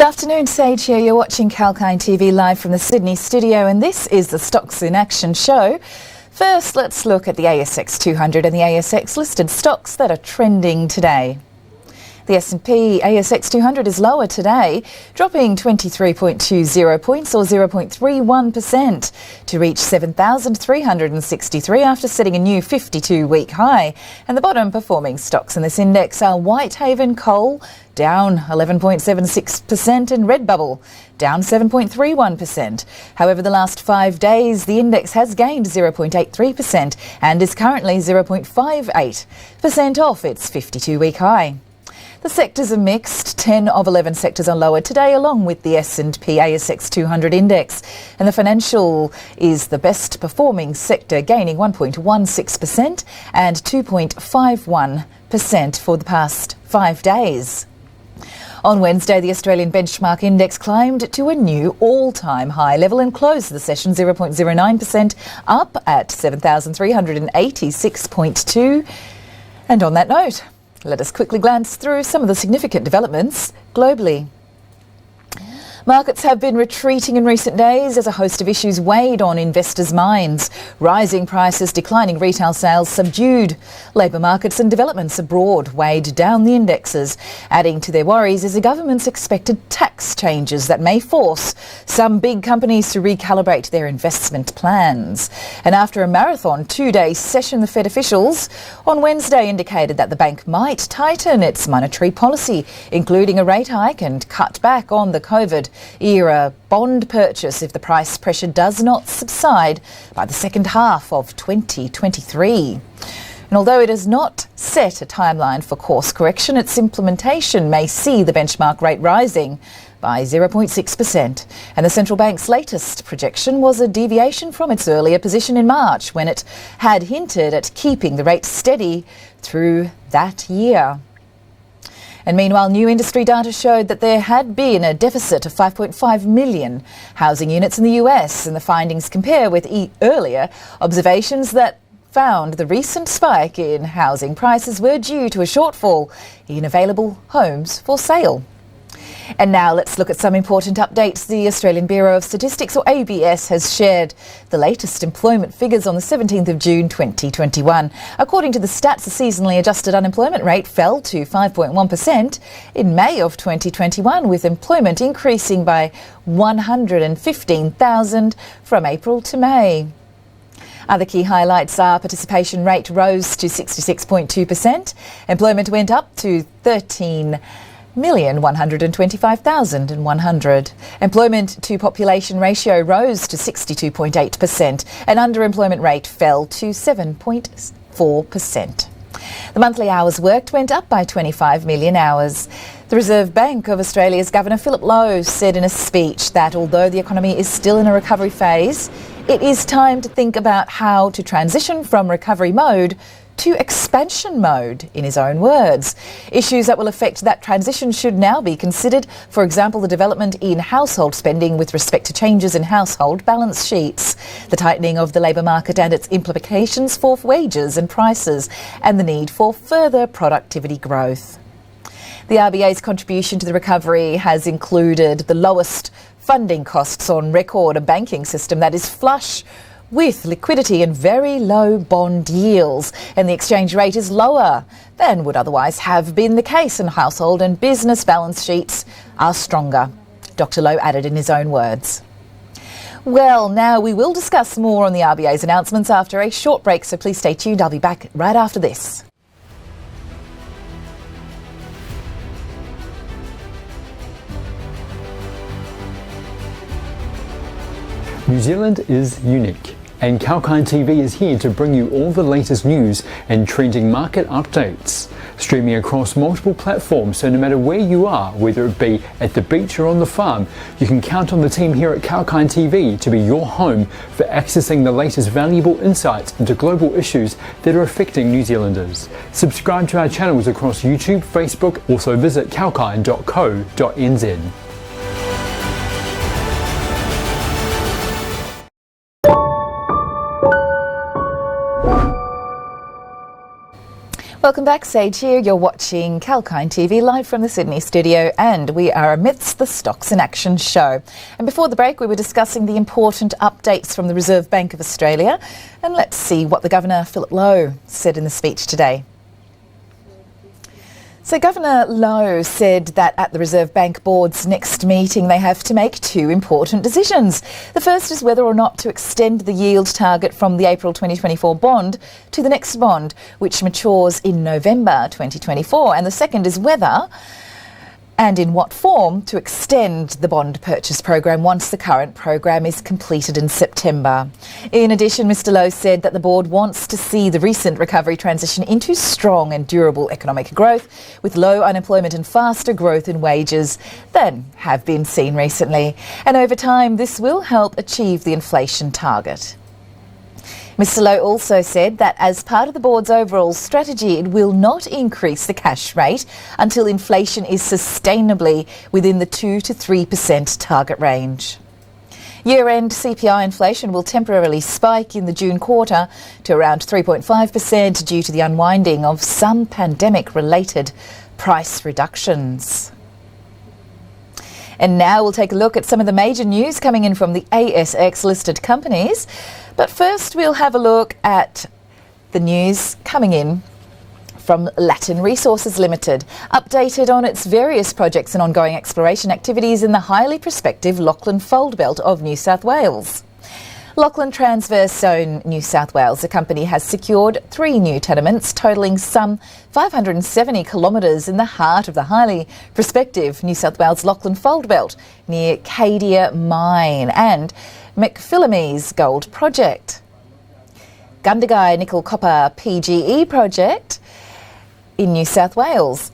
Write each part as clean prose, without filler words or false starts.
afternoon, Sage here. You're watching 𝐊𝐴𝐴 TV live from the Sydney studio, and this is the Stocks in Action show. First, let's look at the ASX200 and the ASX listed stocks that are trending today. The S&P ASX200 is lower today, dropping 23.20 points or 0.31% to reach 7,363 after setting a new 52-week high. And the bottom performing stocks in this index are Whitehaven Coal, down 11.76%, and Redbubble, down 7.31%. However, the last 5 days, the index has gained 0.83% and is currently 0.58% off its 52-week high. The sectors are mixed. 10 of 11 sectors are lower today, along with the S&P ASX200 index. And the financial is the best performing sector, gaining 1.16% and 2.51% for the past 5 days. On Wednesday, the Australian benchmark index climbed to a new all-time high level and closed the session 0.09% up at 7,386.2. And on that note, let us quickly glance through some of the significant developments globally. Markets have been retreating in recent days as a host of issues weighed on investors' minds. Rising prices, declining retail sales, subdued labour markets and developments abroad weighed down the indexes. Adding to their worries is the government's expected tax changes that may force some big companies to recalibrate their investment plans. And after a marathon 2-day session, the Fed officials on Wednesday indicated that the bank might tighten its monetary policy, including a rate hike and cut back on the COVID-era bond purchase if the price pressure does not subside by the second half of 2023. And although it has not set a timeline for course correction, its implementation may see the benchmark rate rising by 0.6%. And the central bank's latest projection was a deviation from its earlier position in March, when it had hinted at keeping the rate steady through that year. And meanwhile, new industry data showed that there had been a deficit of 5.5 million housing units in the US, and the findings compare with earlier observations that found the recent spike in housing prices were due to a shortfall in available homes for sale. And now let's look at some important updates. The Australian Bureau of Statistics, or ABS, has shared the latest employment figures on the 17th of June 2021. According to the stats, the seasonally adjusted unemployment rate fell to 5.1% in May of 2021, with employment increasing by 115,000 from April to May. Other key highlights are participation rate rose to 66.2%, employment went up to 13,125,100. Employment to population ratio rose to 62.8%, and underemployment rate fell to 7.4%. The monthly hours worked went up by 25 million hours. The Reserve Bank of Australia's Governor Philip Lowe said in a speech that although the economy is still in a recovery phase, it is time to think about how to transition from recovery mode to expansion mode, in his own words. Issues that will affect that transition should now be considered, for example, the development in household spending with respect to changes in household balance sheets, the tightening of the labour market and its implications for wages and prices, and the need for further productivity growth. The RBA's contribution to the recovery has included the lowest funding costs on record, a banking system that is flush with liquidity and very low bond yields, and the exchange rate is lower than would otherwise have been the case, and household and business balance sheets are stronger, Dr. Lowe added in his own words. Well, now we will discuss more on the RBA's announcements after a short break, so please stay tuned. I'll be back right after this. New Zealand is unique, and 𝐊𝐴𝐴 TV is here to bring you all the latest news and trending market updates. Streaming across multiple platforms, so no matter where you are, whether it be at the beach or on the farm, you can count on the team here at 𝐊𝐴𝐴 TV to be your home for accessing the latest valuable insights into global issues that are affecting New Zealanders. Subscribe to our channels across YouTube, Facebook, also visit 𝐊𝐴𝐴.co.nz. Welcome back, Sage here. You're watching 𝐊𝐶𝐞 TV live from the Sydney studio, and we are amidst the Stocks in Action show. And before the break, we were discussing the important updates from the Reserve Bank of Australia. And let's see what the Governor, Philip Lowe, said in the speech today. So Governor Lowe said that at the Reserve Bank Board's next meeting they have to make two important decisions. The first is whether or not to extend the yield target from the April 2024 bond to the next bond, which matures in November 2024. And the second is whether and in what form to extend the bond purchase program once the current program is completed in September. In addition, Mr Lowe said that the board wants to see the recent recovery transition into strong and durable economic growth, with low unemployment and faster growth in wages than have been seen recently. And over time, this will help achieve the inflation target. Mr Lowe also said that as part of the board's overall strategy, it will not increase the cash rate until inflation is sustainably within the 2 to 3% target range. Year-end CPI inflation will temporarily spike in the June quarter to around 3.5% due to the unwinding of some pandemic-related price reductions. And now we'll take a look at some of the major news coming in from the ASX listed companies. But first we'll have a look at the news coming in from Latin Resources Limited, updated on its various projects and ongoing exploration activities in the highly prospective Lachlan Fold Belt of New South Wales. Lachlan Transverse Zone, New South Wales, the company has secured 3 new tenements totalling some 570 kilometres in the heart of the highly prospective New South Wales Lachlan Fold Belt near Cadia Mine and McPhillamys Gold Project. Gundagai Nickel Copper PGE project in New South Wales.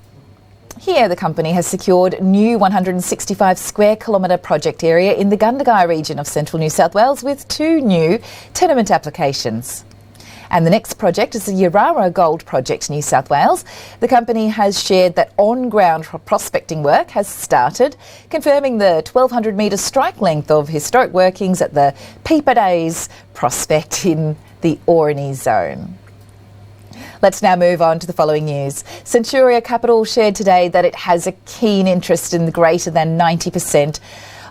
Here, the company has secured new 165 square kilometre project area in the Gundagai region of central New South Wales with 2 new tenement applications. And the next project is the Yarara Gold Project, New South Wales. The company has shared that on-ground prospecting work has started, confirming the 1,200 metre strike length of historic workings at the Peeper Days prospect in the Orkney zone. Let's now move on to the following news. Centuria Capital shared today that it has a keen interest in the greater than 90%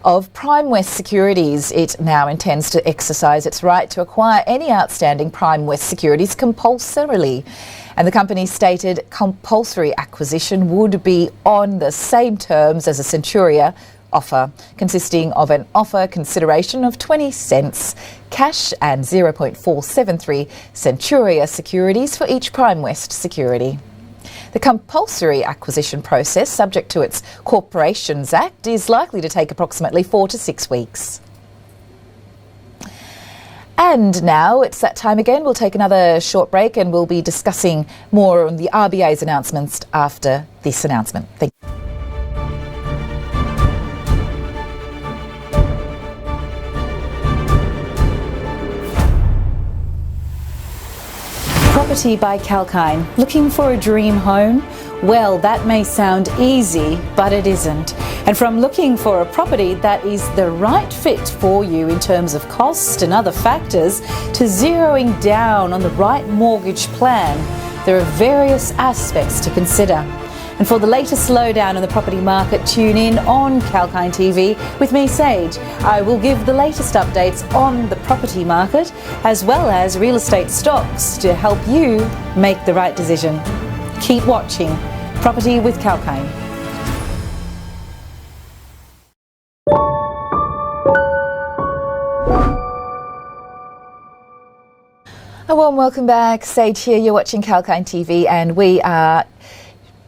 of Prime West securities. It now intends to exercise its right to acquire any outstanding Prime West securities compulsorily. And the company stated compulsory acquisition would be on the same terms as a Centuria offer, consisting of an offer consideration of 20 cents cash and 0.473 Centuria securities for each Prime West security. The compulsory acquisition process, subject to its Corporations Act, is likely to take approximately 4 to 6 weeks. And now it's that time again. We'll take another short break and we'll be discussing more on the RBA's announcements after this announcement. Thank you. Property by 𝐊𝐶𝐞. Looking for a dream home? Well, that may sound easy, but it isn't. And from looking for a property that is the right fit for you in terms of cost and other factors, to zeroing down on the right mortgage plan, there are various aspects to consider. And for the latest lowdown in the property market, tune in on 𝐊𝐶𝐞 TV with me, Sage. I will give the latest updates on the property market as well as real estate stocks to help you make the right decision. Keep watching Property with 𝐊𝐶𝐞. A warm welcome back. Sage here. You're watching 𝐊𝐶𝐞 TV and we are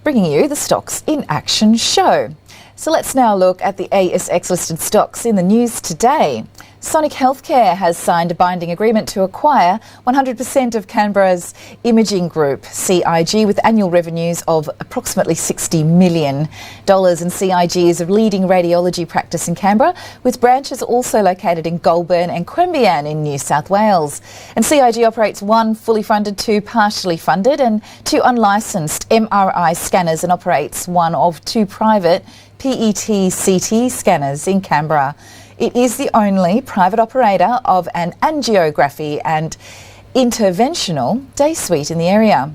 bringing you the Stocks in Action show. So let's now look at the ASX listed stocks in the news today. Sonic Healthcare has signed a binding agreement to acquire 100% of Canberra's imaging group, CIG, with annual revenues of approximately $60 million. And CIG is a leading radiology practice in Canberra, with branches also located in Goulburn and Queanbeyan in New South Wales. And CIG operates 1 fully funded, 2 partially funded and 2 unlicensed MRI scanners and operates 1 of 2 private PET-CT scanners in Canberra. It is the only private operator of an angiography and interventional day suite in the area.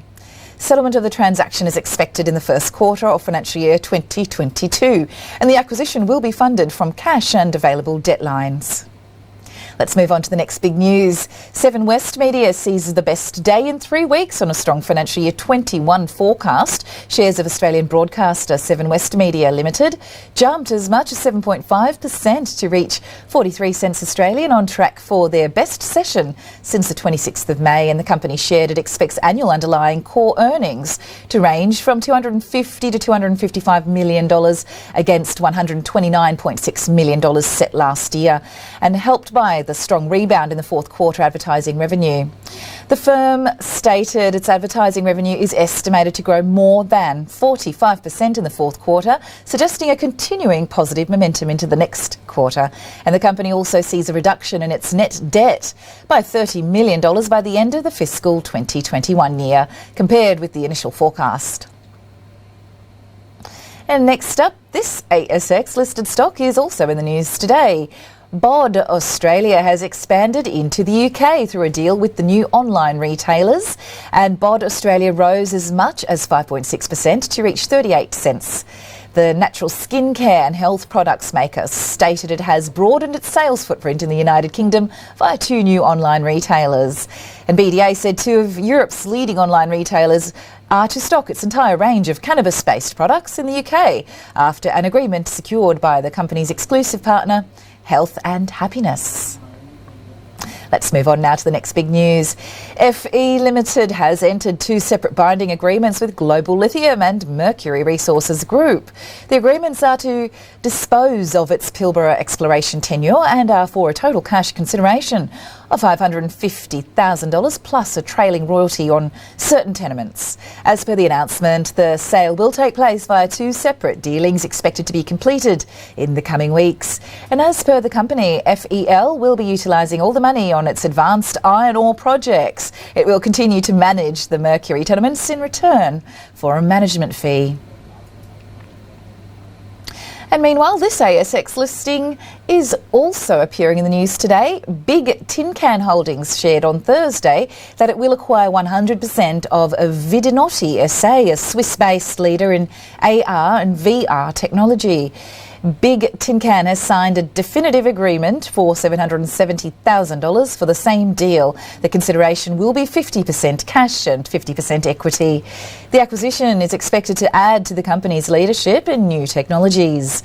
Settlement of the transaction is expected in the first quarter of financial year 2022, and the acquisition will be funded from cash and available debt lines. Let's move on to the next big news. Seven West Media seizes the best day in 3 weeks on a strong financial year 21 forecast. Shares of Australian broadcaster Seven West Media Limited jumped as much as 7.5% to reach 43 cents Australian, on track for their best session since the 26th of May. And the company shared it expects annual underlying core earnings to range from $250 to $255 million against $129.6 million set last year, and helped by the strong rebound in the fourth quarter advertising revenue. The firm stated its advertising revenue is estimated to grow more than 45% in the fourth quarter, suggesting a continuing positive momentum into the next quarter. And the company also sees a reduction in its net debt by $30 million by the end of the fiscal 2021 year, compared with the initial forecast. And next up, this ASX listed stock is also in the news today. BOD Australia has expanded into the UK through a deal with the new online retailers, and BOD Australia rose as much as 5.6% to reach 38 cents. The natural skincare and health products maker stated it has broadened its sales footprint in the United Kingdom via 2 new online retailers. And BDA said 2 of Europe's leading online retailers are to stock its entire range of cannabis-based products in the UK after an agreement secured by the company's exclusive partner, Health and Happiness. Let's move on now to the next big news. FE Limited has entered 2 separate binding agreements with Global Lithium and Mercury Resources Group. The agreements are to dispose of its Pilbara exploration tenure and are for a total cash consideration of $550,000 plus a trailing royalty on certain tenements. As per the announcement, the sale will take place via 2 separate dealings expected to be completed in the coming weeks. And as per the company, FEL will be utilising all the money on its advanced iron ore projects. It will continue to manage the Mercury tenements in return for a management fee. And meanwhile, this ASX listing is also appearing in the news today. Big Tin Can Holdings shared on Thursday that it will acquire 100% of Vidinotti SA, a Swiss-based leader in AR and VR technology. Big Tin Can has signed a definitive agreement for $770,000 for the same deal. The consideration will be 50% cash and 50% equity. The acquisition is expected to add to the company's leadership in new technologies.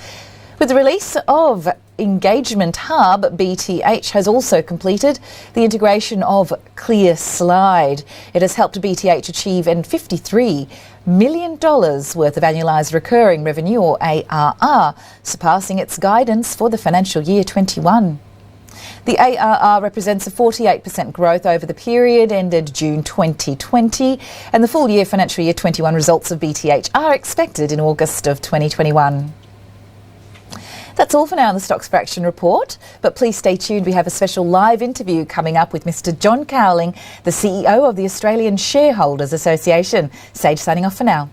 With the release of Engagement Hub, BTH has also completed the integration of ClearSlide. It has helped BTH achieve $53 million worth of annualised recurring revenue, or ARR, surpassing its guidance for the financial year 21. The ARR represents a 48% growth over the period ended June 2020, and the full year financial year 21 results of BTH are expected in August of 2021. That's all for now in the Stocks for Action report, but please stay tuned. We have a special live interview coming up with Mr. John Cowling, the CEO of the Australian Shareholders Association. Sage signing off for now.